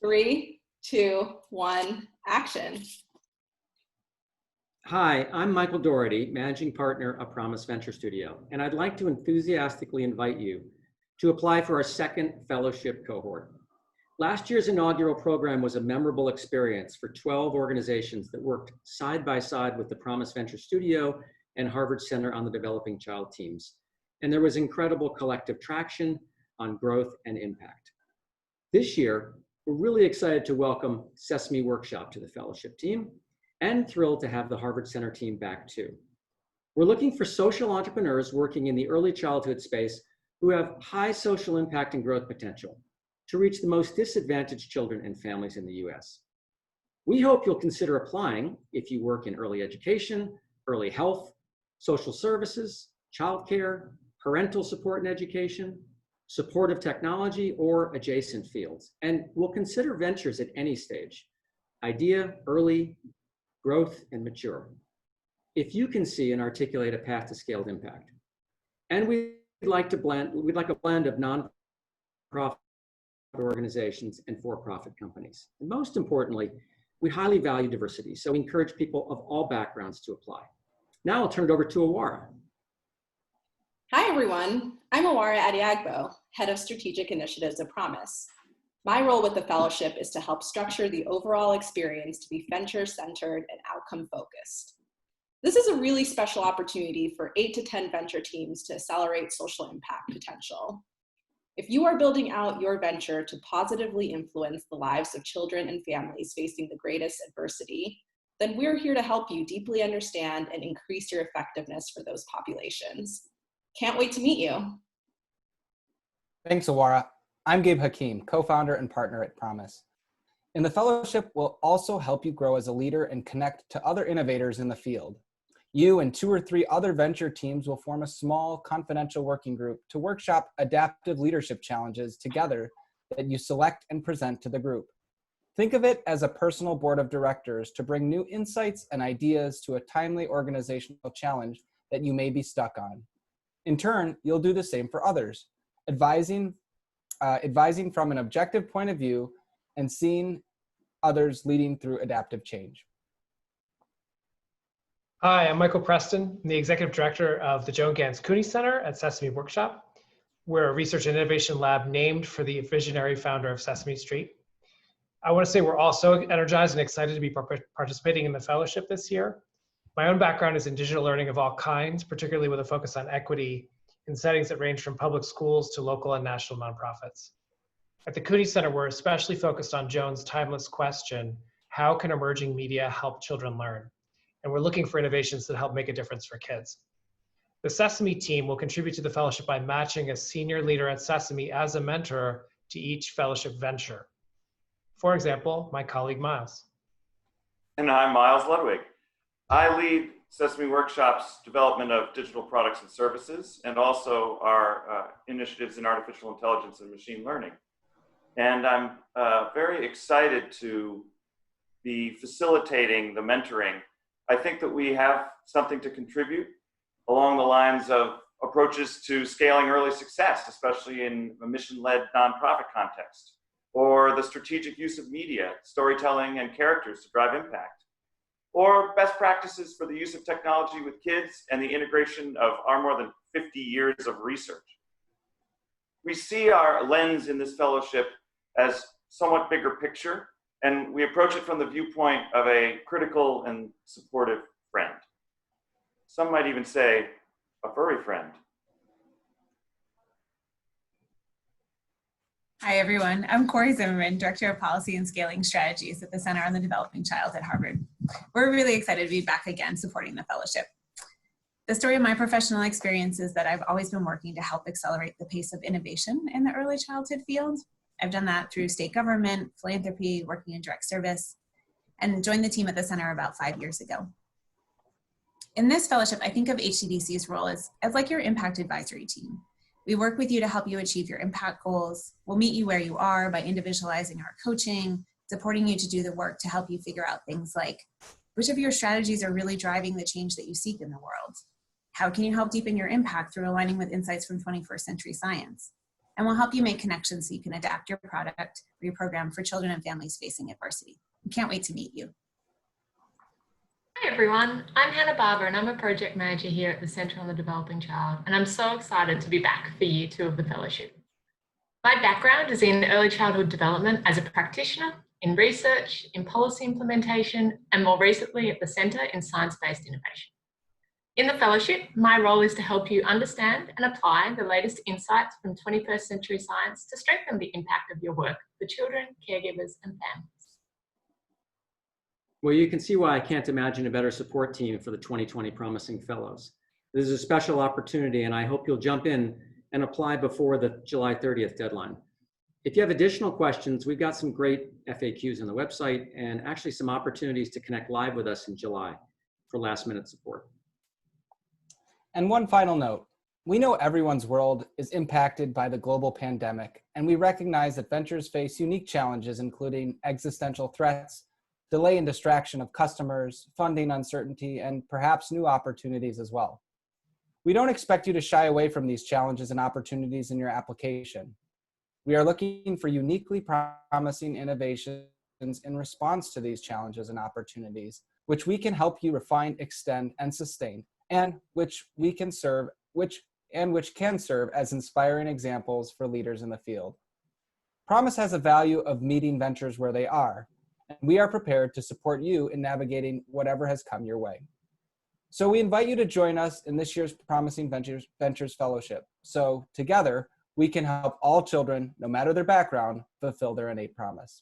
3, 2, 1, action. Hi, I'm Michael Doherty, Managing Partner of Promise Venture Studio, and I'd like to enthusiastically invite you to apply for our second fellowship cohort. Last year's inaugural program was a memorable experience for 12 organizations that worked side by side with the Promise Venture Studio and Harvard Center on the Developing Child teams. And there was incredible collective traction on growth and impact. This year, we're really excited to welcome Sesame Workshop to the fellowship team and thrilled to have the Harvard Center team back too. We're looking for social entrepreneurs working in the early childhood space who have high social impact and growth potential to reach the most disadvantaged children and families in the US. We hope you'll consider applying if you work in early education, early health, social services, childcare, parental support and education, supportive technology, or adjacent fields. And we'll consider ventures at any stage: idea, early, growth, and mature, if you can see and articulate a path to scaled impact. And we'd like a blend of non-profit organizations and for-profit companies. And most importantly, we highly value diversity, so we encourage people of all backgrounds to apply. Now I'll turn it over to Awara. Hi everyone, I'm Awara Adiagbo, Head of Strategic Initiatives at Promise. My role with the fellowship is to help structure the overall experience to be venture-centered and outcome-focused. This is a really special opportunity for 8 to 10 venture teams to accelerate social impact potential. If you are building out your venture to positively influence the lives of children and families facing the greatest adversity, then we're here to help you deeply understand and increase your effectiveness for those populations. Can't wait to meet you. Thanks, Awara. I'm Gabe Hakeem, co-founder and partner at Promise. In the fellowship, we'll also help you grow as a leader and connect to other innovators in the field. You and 2 or 3 other venture teams will form a small, confidential working group to workshop adaptive leadership challenges together that you select and present to the group. Think of it as a personal board of directors to bring new insights and ideas to a timely organizational challenge that you may be stuck on. In turn, you'll do the same for others, advising from an objective point of view and seeing others leading through adaptive change. Hi, I'm Michael Preston. I'm the Executive Director of the Joan Gans Cooney Center at Sesame Workshop. We're a research and innovation lab named for the visionary founder of Sesame Street. I want to say we're all so energized and excited to be participating in the fellowship this year. My own background is in digital learning of all kinds, particularly with a focus on equity in settings that range from public schools to local and national nonprofits. At the Cooney Center, we're especially focused on Joan's timeless question, how can emerging media help children learn? And we're looking for innovations that help make a difference for kids. The Sesame team will contribute to the fellowship by matching a senior leader at Sesame as a mentor to each fellowship venture. For example, my colleague Miles. And I'm Miles Ludwig. I lead Sesame Workshop's development of digital products and services, and also our initiatives in artificial intelligence and machine learning. And I'm very excited to be facilitating the mentoring. I think that we have something to contribute along the lines of approaches to scaling early success, especially in a mission-led nonprofit context, or the strategic use of media, storytelling, and characters to drive impact, or best practices for the use of technology with kids and the integration of our more than 50 years of research. We see our lens in this fellowship as somewhat bigger picture, and we approach it from the viewpoint of a critical and supportive friend. Some might even say a furry friend. Hi, everyone. I'm Corey Zimmerman, Director of Policy and Scaling Strategies at the Center on the Developing Child at Harvard. We're really excited to be back again supporting the fellowship. The story of my professional experience is that I've always been working to help accelerate the pace of innovation in the early childhood field. I've done that through state government, philanthropy, working in direct service, and joined the team at the center about 5 years ago. In this fellowship, I think of HCDC's role as like your impact advisory team. We work with you to help you achieve your impact goals. We'll meet you where you are by individualizing our coaching, supporting you to do the work to help you figure out things like, which of your strategies are really driving the change that you seek in the world? How can you help deepen your impact through aligning with insights from 21st century science? and we'll help you make connections so you can adapt your product or your program for children and families facing adversity. We can't wait to meet you. Hi everyone, I'm Hannah Barber and I'm a project manager here at the Centre on the Developing Child, and I'm so excited to be back for year 2 of the fellowship. My background is in early childhood development as a practitioner, in research, in policy implementation, and more recently at the Centre in science-based innovation. In the fellowship, my role is to help you understand and apply the latest insights from 21st century science to strengthen the impact of your work for children, caregivers, and families. Well, you can see why I can't imagine a better support team for the 2020 Promising Fellows. This is a special opportunity, and I hope you'll jump in and apply before the July 30th deadline. If you have additional questions, we've got some great FAQs on the website and actually some opportunities to connect live with us in July for last-minute support. And one final note, we know everyone's world is impacted by the global pandemic, and we recognize that ventures face unique challenges, including existential threats, delay and distraction of customers, funding uncertainty, and perhaps new opportunities as well. We don't expect you to shy away from these challenges and opportunities in your application. We are looking for uniquely promising innovations in response to these challenges and opportunities, which we can help you refine, extend, and sustain, and which can serve as inspiring examples for leaders in the field. Promise has a value of meeting ventures where they are, and we are prepared to support you in navigating whatever has come your way. So we invite you to join us in this year's Promising Ventures Fellowship, so together we can help all children, no matter their background, fulfill their innate promise.